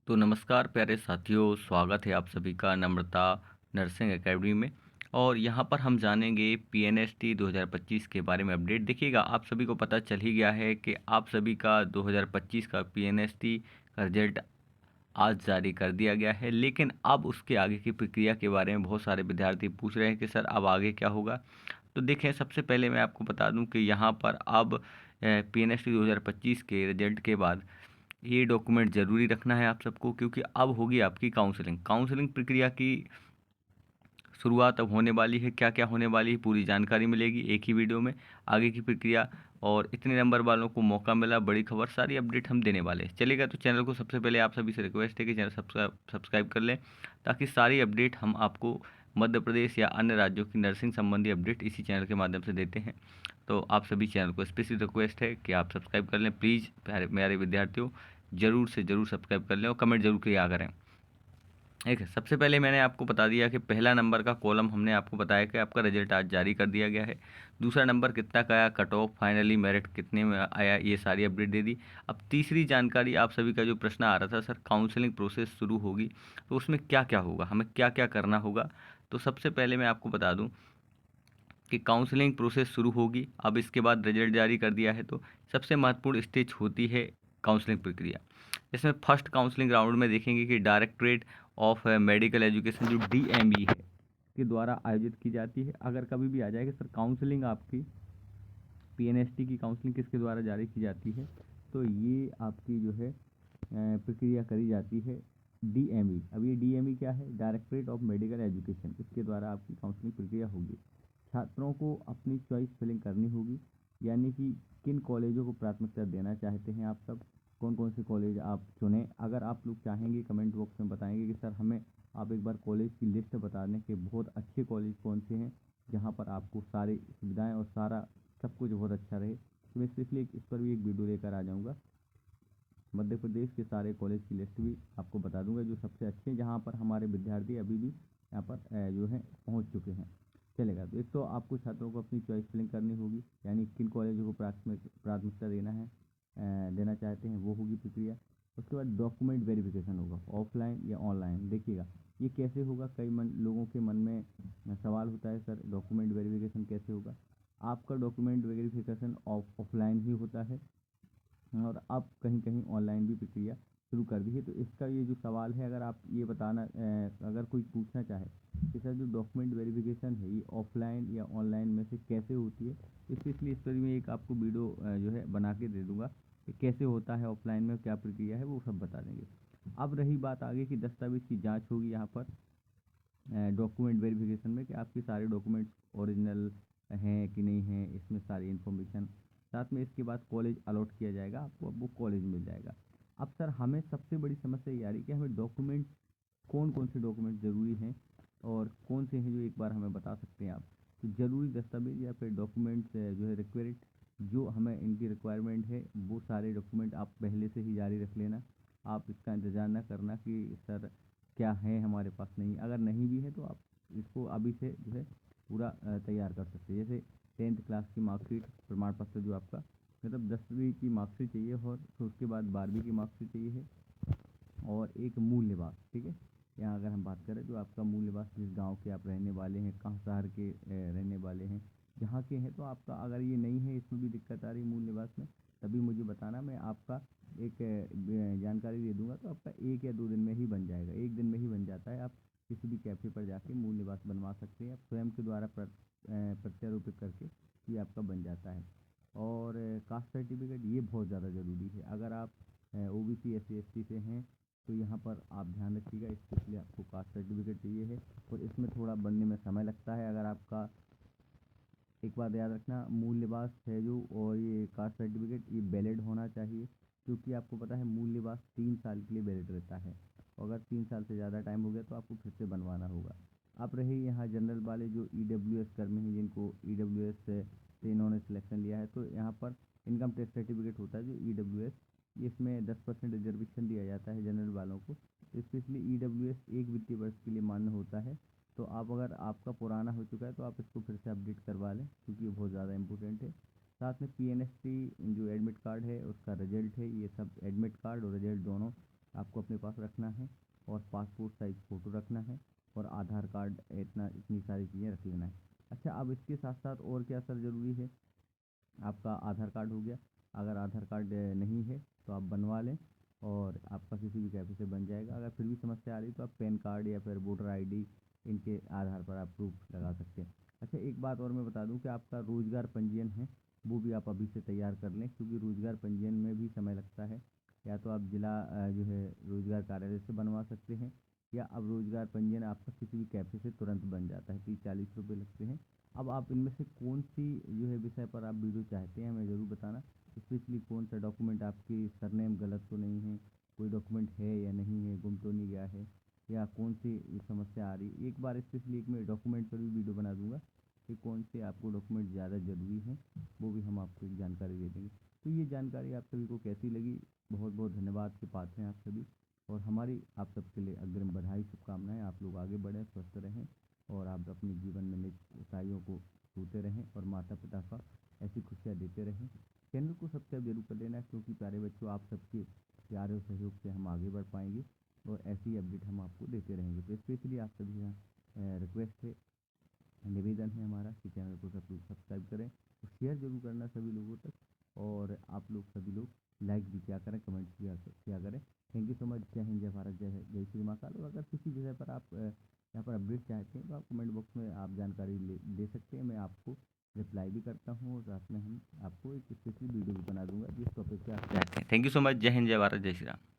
तो नमस्कार प्यारे साथियों, स्वागत है आप सभी का नम्रता नर्सिंग एकेडमी में। और यहाँ पर हम जानेंगे पीएनएसटी 2025 के बारे में अपडेट। देखिएगा, आप सभी को पता चल ही गया है कि आप सभी का 2025 का पीएनएसटी का रिजल्ट आज जारी कर दिया गया है। लेकिन अब उसके आगे की प्रक्रिया के बारे में बहुत सारे विद्यार्थी पूछ रहे हैं कि सर अब आगे क्या होगा। तो देखें, सबसे पहले मैं आपको बता दूं कि यहाँ पर अब पीएनएसटी 2025 के रिजल्ट के बाद ये डॉक्यूमेंट ज़रूरी रखना है आप सबको, क्योंकि अब होगी आपकी काउंसलिंग प्रक्रिया की शुरुआत अब होने वाली है। क्या क्या होने वाली है पूरी जानकारी मिलेगी एक ही वीडियो में। आगे की प्रक्रिया और इतने नंबर वालों को मौका मिला, बड़ी खबर, सारी अपडेट हम देने वाले हैं। चलेगा, तो चैनल को सबसे पहले आप सभी से रिक्वेस्ट है कि चैनल सब्सक्राइब कर लें, ताकि सारी अपडेट हम आपको मध्य प्रदेश या अन्य राज्यों की नर्सिंग संबंधी अपडेट इसी चैनल के माध्यम से देते हैं। तो आप सभी चैनल को स्पेशली रिक्वेस्ट है कि आप सब्सक्राइब कर लें प्लीज़। प्यारे मेरे विद्यार्थियों, ज़रूर से ज़रूर सब्सक्राइब कर लें और कमेंट जरूर किया करें। एक सबसे पहले मैंने आपको बता दिया कि पहला नंबर का कॉलम हमने आपको बताया कि आपका रिजल्ट आज जारी कर दिया गया है। दूसरा नंबर कितना का आया, कट ऑफ, फाइनली मेरिट कितने में आया, ये सारी अपडेट दे दी। अब तीसरी जानकारी, आप सभी का जो प्रश्न आ रहा था सर काउंसलिंग प्रोसेस शुरू होगी तो उसमें क्या क्या होगा, हमें क्या क्या करना होगा। तो सबसे पहले मैं आपको बता दूं कि काउंसलिंग प्रोसेस शुरू होगी। अब इसके बाद रिजल्ट जारी कर दिया है तो सबसे महत्वपूर्ण स्टेज होती है काउंसलिंग प्रक्रिया। इसमें फर्स्ट काउंसलिंग राउंड में देखेंगे कि डायरेक्टरेट ऑफ मेडिकल एजुकेशन जो डीएमई है के द्वारा आयोजित की जाती है। अगर कभी भी आ जाए कि सर काउंसलिंग आपकी पीएनएसटी की काउंसलिंग किसके द्वारा जारी की जाती है, तो ये आपकी जो है प्रक्रिया करी जाती है डीएमई। अब ये डीएमई क्या है, डायरेक्टरेट ऑफ मेडिकल एजुकेशन, इसके द्वारा आपकी काउंसलिंग प्रक्रिया होगी। छात्रों को अपनी चॉइस फिलिंग करनी होगी, यानी कि किन कॉलेजों को प्राथमिकता देना चाहते हैं आप सब, कौन कौन से कॉलेज आप चुनें। अगर आप लोग चाहेंगे कमेंट बॉक्स में बताएंगे कि सर हमें आप एक बार कॉलेज की लिस्ट बता दें कि बहुत अच्छे कॉलेज कौन से हैं जहाँ पर आपको सारी सुविधाएं और सारा सब कुछ बहुत अच्छा रहे। तो मैं स्पेशली इस पर भी एक वीडियो लेकर आ जाऊँगा। मध्य प्रदेश के सारे कॉलेज की लिस्ट भी आपको बता दूंगा जो सबसे अच्छे हैं, जहाँ पर हमारे विद्यार्थी अभी भी यहाँ पर जो है पहुँच चुके हैं। चलेगा, तो एक तो आपको छात्रों को अपनी चॉइस फिलिंग करनी होगी, यानी किन कॉलेजों को प्राथमिकता देना है, देना चाहते हैं, वो होगी प्रक्रिया। उसके बाद डॉक्यूमेंट वेरिफिकेशन होगा, ऑफलाइन या ऑनलाइन। देखिएगा ये कैसे होगा, कई लोगों के मन में सवाल होता है सर डॉक्यूमेंट वेरिफिकेशन कैसे होगा। आपका डॉक्यूमेंट वेरिफिकेशन ऑफलाइन ही होता है और अब कहीं कहीं ऑनलाइन भी प्रक्रिया शुरू कर दी है। तो इसका ये जो सवाल है, अगर आप ये बताना अगर कोई पूछना चाहे कि सर जो डॉक्यूमेंट वेरिफिकेशन है ये ऑफलाइन या ऑनलाइन में से कैसे होती है, इसलिए इस पर मैं एक आपको वीडियो जो है बना के दे दूँगा कि कैसे होता है ऑफलाइन में, क्या प्रक्रिया है, वो सब बता देंगे। अब रही बात आगे की दस्तावेज की जाँच होगी यहाँ पर डॉक्यूमेंट वेरिफिकेशन में, कि आपके सारे डॉक्यूमेंट्स ओरिजिनल हैं कि नहीं हैं, इसमें सारी इन्फॉर्मेशन। साथ में इसके बाद कॉलेज अलॉट किया जाएगा आपको, अब वो कॉलेज मिल जाएगा। अब सर हमें सबसे बड़ी समस्या ये आ रही है कि हमें डॉक्यूमेंट कौन कौन से डॉक्यूमेंट ज़रूरी हैं और कौन से हैं जो एक बार हमें बता सकते हैं आप। तो ज़रूरी दस्तावेज या फिर डॉक्यूमेंट्स जो है रिक्वायर्ड, जो हमें इनकी रिक्वायरमेंट है वो सारे डॉक्यूमेंट आप पहले से ही जारी रख लेना। आप इसका इंतज़ार ना करना कि सर क्या है हमारे पास, नहीं, अगर नहीं भी है तो आप इसको अभी से जो है पूरा तैयार कर सकते हैं। जैसे 10th क्लास की मार्कशीट, प्रमाण पत्र जो आपका, मतलब 10वीं की मार्कशीट चाहिए, और फिर उसके बाद 12वीं की मार्कशीट चाहिए है, और एक मूल निवास। ठीक है, यहाँ अगर हम बात करें तो आपका मूल निवास, जिस गांव के आप रहने वाले हैं, कहाँ शहर के रहने वाले हैं, जहाँ के हैं, तो आपका अगर ये नहीं है, इसमें भी दिक्कत आ रही है मूल निवास में, तभी मुझे बताना, मैं आपका एक जानकारी दे दूंगा। तो आपका 1 या 2 दिन में ही बन जाएगा, 1 दिन में ही बन जाता है। आप किसी भी कैफ़े पर जाके मूल निवास बनवा सकते हैं, आप स्वयं के द्वारा प्रत्यारोपित करके ये आपका बन जाता है। और कास्ट सर्टिफिकेट ये बहुत ज़्यादा ज़रूरी है। अगर आप ओबीसी SC ST से हैं तो यहाँ पर आप ध्यान रखिएगा, स्पेशली आपको कास्ट सर्टिफिकेट चाहिए है, और इसमें थोड़ा बनने में समय लगता है। अगर आपका, एक बात याद रखना, मूल निवास है जो और ये कास्ट सर्टिफिकेट ये वैलिड होना चाहिए, क्योंकि आपको पता है मूल निवास 3 साल के लिए वैलिड रहता है, और अगर 3 साल से ज़्यादा टाइम हो गया तो आपको फिर से बनवाना होगा। अब रहे यहाँ जनरल वाले जो EWS कर्मी हैं, जिनको EWS से इन्होंने सिलेक्शन लिया है, तो यहाँ पर इनकम टैक्स सर्टिफिकेट होता है जो EWS, इसमें 10% रिजर्वेशन दिया जाता है जनरल वालों को। स्पेशली EWS 1 वित्तीय वर्ष के लिए मान्य होता है। तो आप, अगर आपका पुराना हो चुका है तो आप इसको फिर से अपडेट करवा लें, क्योंकि ये बहुत ज़्यादा इंपॉर्टेंट है। साथ में PNST जो एडमिट कार्ड है उसका रिजल्ट है, ये सब एडमिट कार्ड और रिजल्ट दोनों आपको अपने पास रखना है और पासपोर्ट साइज़ फ़ोटो रखना है और आधार कार्ड, इतनी सारी चीज़ें रख लेना है। अच्छा, अब इसके साथ साथ और क्या सर ज़रूरी है? आपका आधार कार्ड हो गया। अगर आधार कार्ड नहीं है तो आप बनवा लें और आपका किसी भी कैफ़े से बन जाएगा। अगर फिर भी समस्या आ रही है तो आप पैन कार्ड या फिर वोटर आईडी, इनके आधार पर आप प्रूफ लगा सकते हैं। अच्छा, एक बात और मैं बता दूं कि आपका रोज़गार पंजीयन है, वो भी आप अभी से तैयार कर लें, क्योंकि रोज़गार पंजीयन में भी समय लगता है। या तो आप जिला जो है रोज़गार कार्यालय से बनवा सकते हैं, या अब रोज़गार पंजीयन आपका किसी भी कैफ़े से तुरंत बन जाता है, 30-40 रुपये लगते हैं। अब आप इनमें से कौन सी जो है विषय पर आप वीडियो चाहते हैं हमें ज़रूर बताना। स्पेशली कौन सा डॉक्यूमेंट, आपकी सरनेम गलत तो नहीं है, कोई डॉक्यूमेंट है या नहीं है, गुम तो नहीं गया है, या कौन सी समस्या आ रही है। एक बार स्पेशली एक मैं डॉक्यूमेंट पर भी वीडियो बना दूंगा कि कौन से आपको डॉक्यूमेंट ज़्यादा ज़रूरी हैं, वो भी हम आपको एक जानकारी दे देंगे। तो ये जानकारी आप सभी को कैसी लगी? बहुत बहुत धन्यवाद के पात्र हैं आप सभी, और हमारी आप सबके लिए अग्रिम बधाई, शुभकामनाएं। आप लोग आगे बढ़ें, स्वस्थ रहें और आप अपने जीवन में निज ऊंचाइयों को छूते रहें और माता पिता का ऐसी खुशियाँ देते रहें। चैनल को सब्सक्राइब जरूर कर लेना, क्योंकि प्यारे बच्चों, आप सबके प्यार और सहयोग से हम आगे बढ़ पाएंगे और ऐसी अपडेट हम आपको देते रहेंगे। तो स्पेशली आप सभी यहाँ रिक्वेस्ट है, निवेदन है हमारा कि चैनल को सब लोग सब्सक्राइब करें और शेयर जरूर करना सभी लोगों तक, और आप लोग सभी लोग लाइक भी किया करें, कमेंट्स भी किया करें। Thank you so much. जय हिंद, जय भारत, जय श्री महाकाल। और अगर किसी विषय पर आप यहाँ पर अपडेट चाहते हैं तो आप कमेंट बॉक्स में आप जानकारी ले सकते हैं। मैं आपको रिप्लाई भी करता हूँ और साथ में हम आपको एक स्पेशल वीडियो भी बना दूंगा जिस टॉपिक पे आप चाहते हैं। Thank you so much. जय हिंद, जय भारत, जय श्री राम।